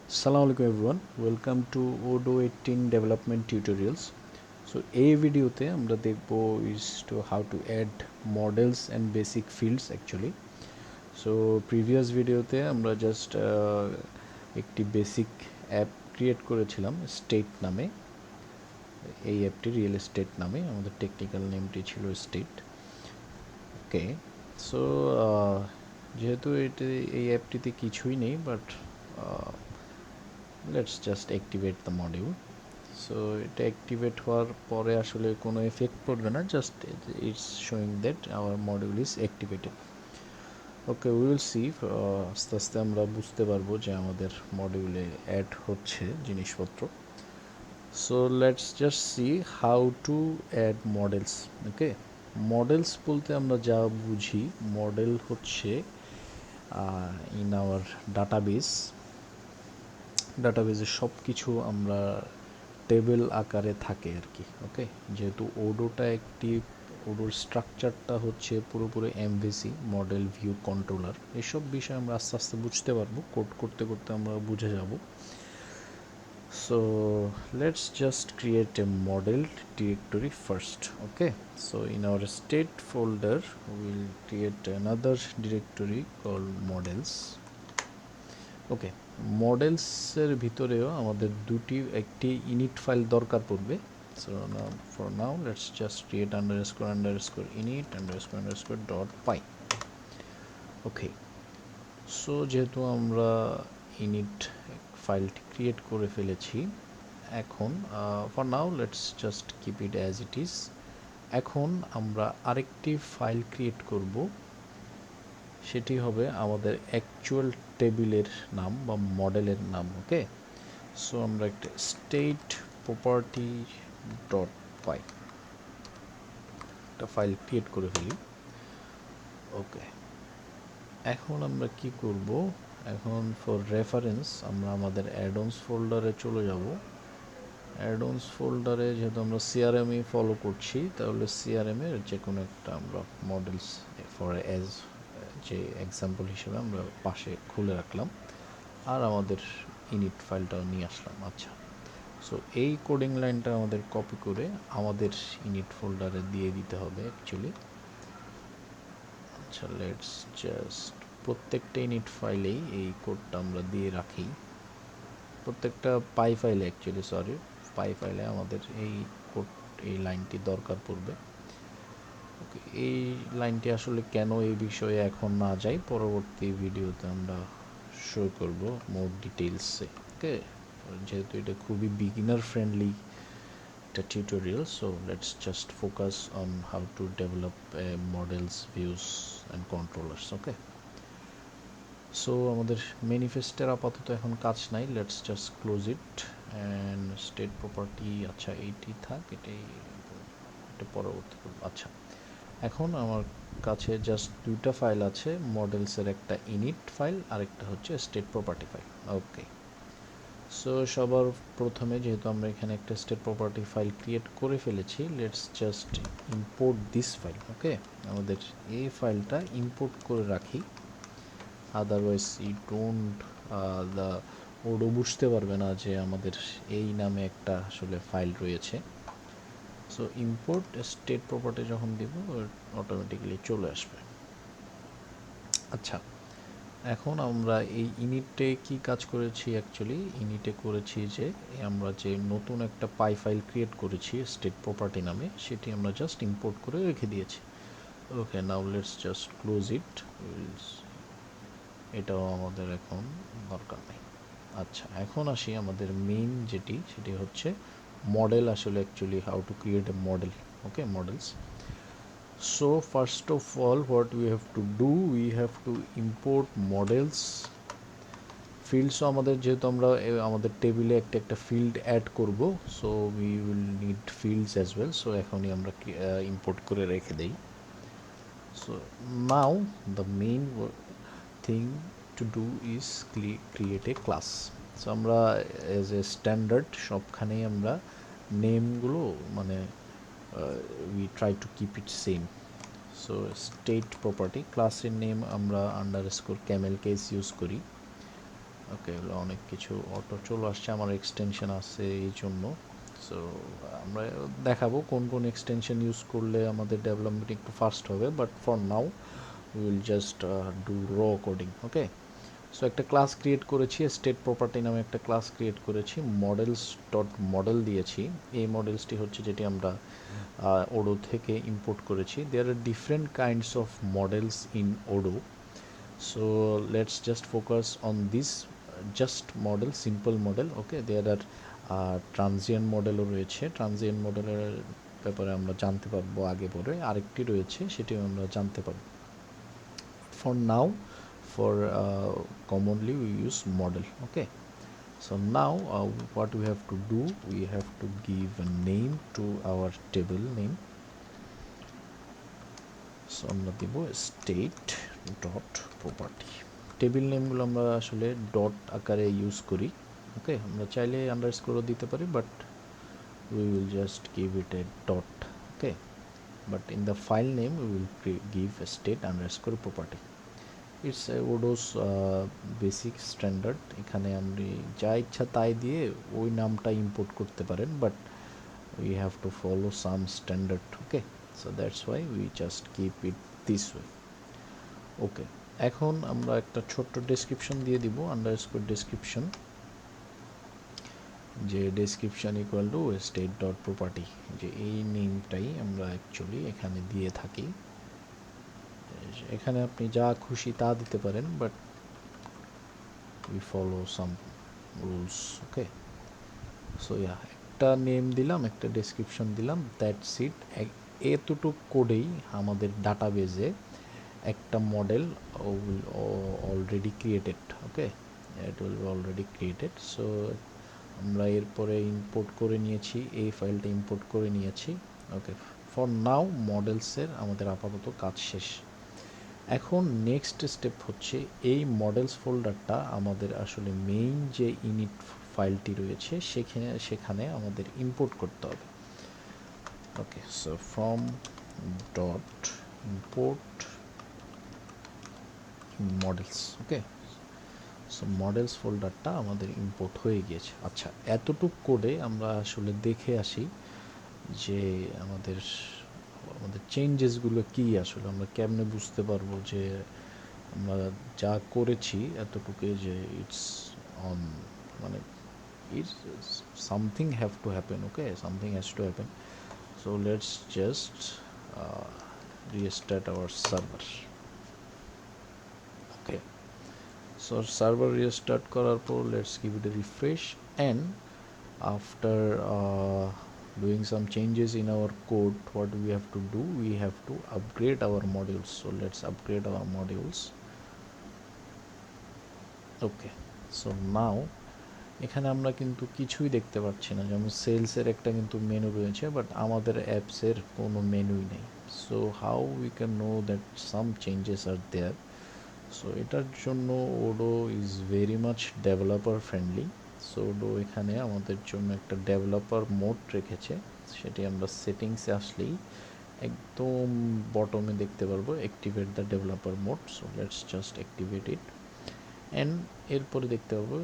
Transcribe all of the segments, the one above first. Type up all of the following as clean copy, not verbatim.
Assalamualaikum everyone, welcome to Odoo 18 development tutorials. So এই ভিডিওতে আমরা দেখব is to how to add models and basic fields actually. So previous ভিডিওতে আমরা just একটি বেসিক অ্যাপ ক্রিয়েট করেছিলাম স্টেট নামে। এই অ্যাপটি রিয়েল এস্টেট নামে, আমাদের টেকনিক্যাল নেমটি ছিল স্টেট। ওকে, সো যেহেতু এই অ্যাপটিতে কিছুই নেই, but let's just activate the module. So এটা অ্যাক্টিভেট হওয়ার পরে আসলে কোনো এফেক্ট পড়বে না, just it's showing that our module is activated. Okay, we will see, আস্তে আস্তে আমরা বুঝতে পারবো যে আমাদের মডিউলে অ্যাড হচ্ছে জিনিসপত্র। So let's just see how to add models. Okay, models বলতে আমরা যা বুঝি, মডেল হচ্ছে ইন আওয়ার ডাটাবেজে সব কিছু আমরা টেবিল আকারে থাকে আর কি। ওকে, যেহেতু ওডোর স্ট্রাকচারটা হচ্ছে পুরোপুরি এমভিসি, মডেল ভিউ কন্ট্রোলার, এসব বিষয় আমরা আস্তে আস্তে বুঝতে পারবো, কোড করতে করতে আমরা বুঝে যাব। So let's just create a model directory first. Okay, so in our state folder we'll create another directory called models. ওকে, মডেলসের ভিতরেও আমাদের একটি ইনিট ফাইল দরকার পড়বে। So for now let's just create underscore init underscore dot pi. Okay, so যেহেতু আমরা init ফাইলটি create করে ফেলেছি, এখন for now let's just keep it as it is. এখন আমরা আরেকটি ফাইল ক্রিয়েট করব, সেটি হবে আমাদের অ্যাকচুয়াল টেবিলের নাম বা মডেলের নাম। ওকে, সো আমরা একটা স্টেট প্রপার্টি ডট পাই একটা ফাইল ক্রিয়েট করে ফেলি। ওকে, এখন আমরা কি করব, এখন ফর রেফারেন্স আমরা আমাদের অ্যাডন্স ফোল্ডারে চলে যাব। অ্যাডন্স ফোল্ডারে যেহেতু আমরা সিআরএমই ফলো করছি, তাহলে সিআরএমের যে কোনো একটা আমরা মডেলস ফর অ্যাজ যে এক্সাম্পল হিসেবে আমরা পাশে খুলে রাখলাম, আর আমাদের ইনিট ফাইলটাও নিয়ে আসলাম। আচ্ছা, সো এই কোডিং লাইনটা আমাদের কপি করে আমাদের ইনিট ফোল্ডারে দিয়ে দিতে হবে অ্যাকচুয়ালি। আচ্ছা, লেটস জাস্ট প্রত্যেকটা ইনিট ফাইলেই এই কোডটা আমরা দিয়ে রাখি, প্রত্যেকটা পাই ফাইলে পাই ফাইলে আমাদের এই লাইনটি দরকার পড়বে। ওকে, এই লাইনটি আসলে কেন, এই বিষয়ে এখন না যাই, পরবর্তী ভিডিওতে আমরা শো করব মোর ডিটেলসে। ওকে, যেহেতু এটা খুবই বিগিনার ফ্রেন্ডলি একটা tutorial, so let's just focus on how to develop models, views and controllers. Okay, so আমাদের ম্যানিফেস্টের আপাতত এখন কাজ নাই, let's just close it and state property. আচ্ছা, এইটি থাক, এটা পরবর্তী করব। আচ্ছা, এখন আমার কাছে জাস্ট দুইটা ফাইল আছে, মডেলসের একটা ইনিট ফাইল আর একটা হচ্ছে স্টেট প্রপার্টি ফাইল। ওকে, সো সবার প্রথমে যেহেতু আমরা এখানে একটা স্টেট প্রপার্টি ফাইল ক্রিয়েট করে ফেলেছি, let's just import this file. Okay, আমাদের এই ফাইলটা ইম্পোর্ট করে রাখি, otherwise you don't the Odoo বুঝতে পারবে না যে আমাদের এই নামে একটা আসলে ফাইল রয়েছে। সো ইম্পোর্ট স্টেট প্রপার্টি যখন দিব, অটোমেটিক্যালি চলে আসবে। আচ্ছা, এখন আমরা এই ইনিটে কি কাজ করেছি, অ্যাকচুয়ালি ইনিটে করেছি যে আমরা যে নতুন একটা পাই ফাইল ক্রিয়েট করেছি স্টেট প্রপার্টি নামে, সেটি আমরা জাস্ট ইম্পোর্ট করে রেখে দিয়েছি। Okay, now let's just close it, এটাও আমাদের এখন দরকার নেই। আচ্ছা, এখন আসি আমাদের মেইন সেটি হচ্ছে মডেল, আসলে actually how to create a model. Okay, models. So first of all, what we have to do, we have to import models fields. আমাদের যেহেতু আমরা আমাদের টেবিলে একটা ফিল্ড অ্যাড করব, so we will need fields as well. So এখনই আমরা import করে রেখে দেই। So now the main thing to do is create a class. So আমরা এজ এ স্ট্যান্ডার্ড সবখানেই আমরা নেমগুলো মানে we try to keep it same. So state property ক্লাসের নেম আমরা আন্ডারস্কোর ক্যামেল কেস ইউজ করি। ওকে, এগুলো অনেক কিছু অটো চলে আসছে, আমার এক্সটেনশন আছে এই জন্য। সো আমরা দেখাবো কোন কোন এক্সটেনশন ইউজ করলে আমাদের ডেভেলপমেন্ট একটু ফাস্ট হবে, but for now we will just do র কোডিং। ওকে, সো একটা ক্লাস ক্রিয়েট করেছি, স্টেট প্রপার্টি নামে একটা ক্লাস ক্রিয়েট করেছি, মডেলস ডট মডেল দিয়েছি। এই মডেলসটি হচ্ছে যেটি আমরা ওডো থেকে ইম্পোর্ট করেছি। There are different kinds of models in Odoo, so let's just focus on this just model, simple model. Okay, there are transient মডেলও রয়েছে, ট্রানজিয়েন্ট মডেলের ব্যাপারে আমরা জানতে পারবো আগে পরে, আরেকটি রয়েছে সেটিও আমরা জানতে পারবো। for now, for commonly we use model. Okay, so now what we have to do, we have to give a name to our table name. So আমরা দেব স্টেট ডট প্রপার্টি। টেবিল নেমগুলো আমরা আসলে ডট আকারে use করি। ওকে, আমরা চাইলে আন্ডারস্কোরও দিতে পারি, but we will just give it a dot. Okay, but in the file name we will give state underscore property. It's Odoo's basic standard. এখানে আপনি যা ইচ্ছা তাই দিয়ে ওই নামটা ইম্পোর্ট করতে পারেন, but we have to follow some standard. Okay, so that's why we just keep it this way. Okay, এখন আমরা একটা ছোট্ট ডেসক্রিপশন দিয়ে দিব, আন্ডারস্কোর ডেসক্রিপশন, যে description equal to state dot property, যে এই নেমটাই আমরা অ্যাকচুয়ালি এখানে দিয়ে থাকি। এখানে আপনি যা খুশি তা দিতে পারেন, but we follow some rules. Okay, so yeah, একটা নেম দিলাম, একটা ডেসক্রিপশন দিলাম, দ্যাটস ইট। এতটুক কোডেই আমাদের ডাটাবেজে একটা model already created. Okay, it will already created. So আমরা এরপরে ইম্পোর্ট করে নিয়েছি, এই ফাইলটা ইম্পোর্ট করে নিয়েছি। ওকে, ফর নাও মডেলসের আমাদের আপাতত কাজ শেষ। এখন নেক্সট স্টেপ হচ্ছে এই মডেলস ফোল্ডারটা আমাদের আসলে মেইন যে ইনিট ফাইলটি রয়েছে সেখানে আমাদের ইম্পোর্ট করতে হবে। Okay, so from dot import models. Okay, so models ফোল্ডারটা আমাদের ইম্পোর্ট হয়ে গিয়েছে। আচ্ছা, এতটুক কোডে আমরা আসলে দেখে আসি যে আমাদের চেঞ্জেসগুলো কী, আসলে আমরা কেমনে বুঝতে পারবো যে আমরা যা করেছি এতটুকু যে ইটস অন, মানে it's something have to happen. Okay, something has to happen. So let's just restart our server. Okay, so server restart করার পর let's give it a refresh, and after doing some changes in our code, what we have to do, we have to upgrade our modules. So let's upgrade our modules. Okay, so now এখানে আমরা কিন্তু কিছুই দেখতে পাচ্ছি না, যেমন সেলসের একটা কিন্তু মেনু রয়েছে, বাট আমাদের অ্যাপসের কোনো মেনুই নেই। So how we can know that some changes are there? So এটার জন্য Odoo is very much developer friendly. So Odoo এখানে আমাদের জন্য একটা ডেভেলপার মোড রেখেছে, সেটি আমরা সেটিংসে আসলেই একদম বটমে দেখতে পারবো, activate the developer mode. So let's just activate it, and এরপরে দেখতে পাবো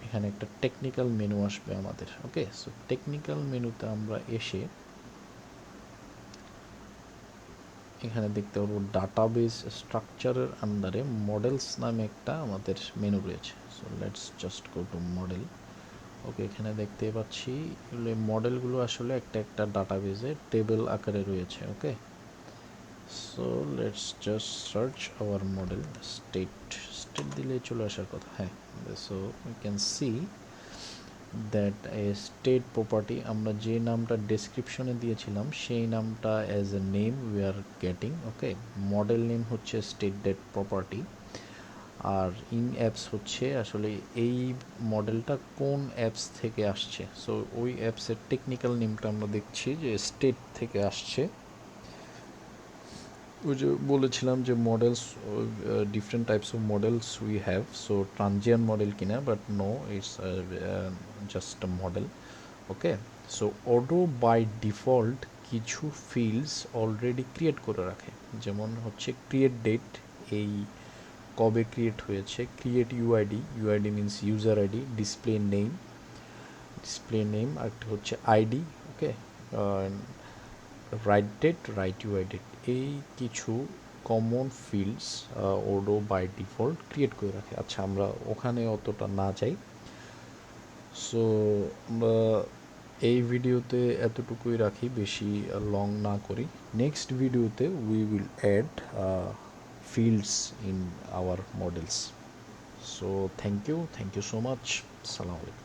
এখানে একটা টেকনিক্যাল মেনু আসবে আমাদের। ওকে, সো টেকনিক্যাল মেনুতে আমরা এসে এখানে দেখতে পাবো ডাটাবেস স্ট্রাকচারের আন্ডারে মডেলস নামে একটা আমাদের মেনু রয়েছে। So let's just go to model. Okay, এখানে দেখতে পাচ্ছি মডেলগুলো আসলে একটা একটা ডাটাবেসে টেবিল আকারে রয়েছে। Okay, so let's just search our model. State দিলে চলে আসার কথা। হ্যাঁ, so you can see that a state property, আমরা যে নামটা ডেসক্রিপশনে দিয়েছিলাম সেই নামটা as a name we are getting. Okay, model name হচ্ছে স্টেট ডেট প্রপার্টি, আর ইন অ্যাপস হচ্ছে আসলে এই মডেলটা কোন অ্যাপস থেকে আসছে। সো ওই অ্যাপসের টেকনিক্যাল নেমটা আমরা দেখছি যে স্টেট থেকে আসছে। ওই যে বলেছিলাম যে models, different types of models we have. So transient model কিনা, but no, it's just a model. Okay, so Odoo by default কিছু ফিল্ডস অলরেডি ক্রিয়েট করে রাখে, যেমন হচ্ছে ক্রিয়েট ডেট। এই কবে ক্রিয়েট হয়েছে, create UID, UID means user ID, display name আর একটা হচ্ছে ID, okay, write date, write UI date, এই কিছু common fields Odoo by default create করে রাখে। আচ্ছা, আমরা ওখানে অতটা না যাই। সো আমরা এই ভিডিওতে এতটুকুই রাখি, বেশি লং না করি। নেক্সট ভিডিওতে we will add fields in our models. So thank you so much. Assalamu alaikum.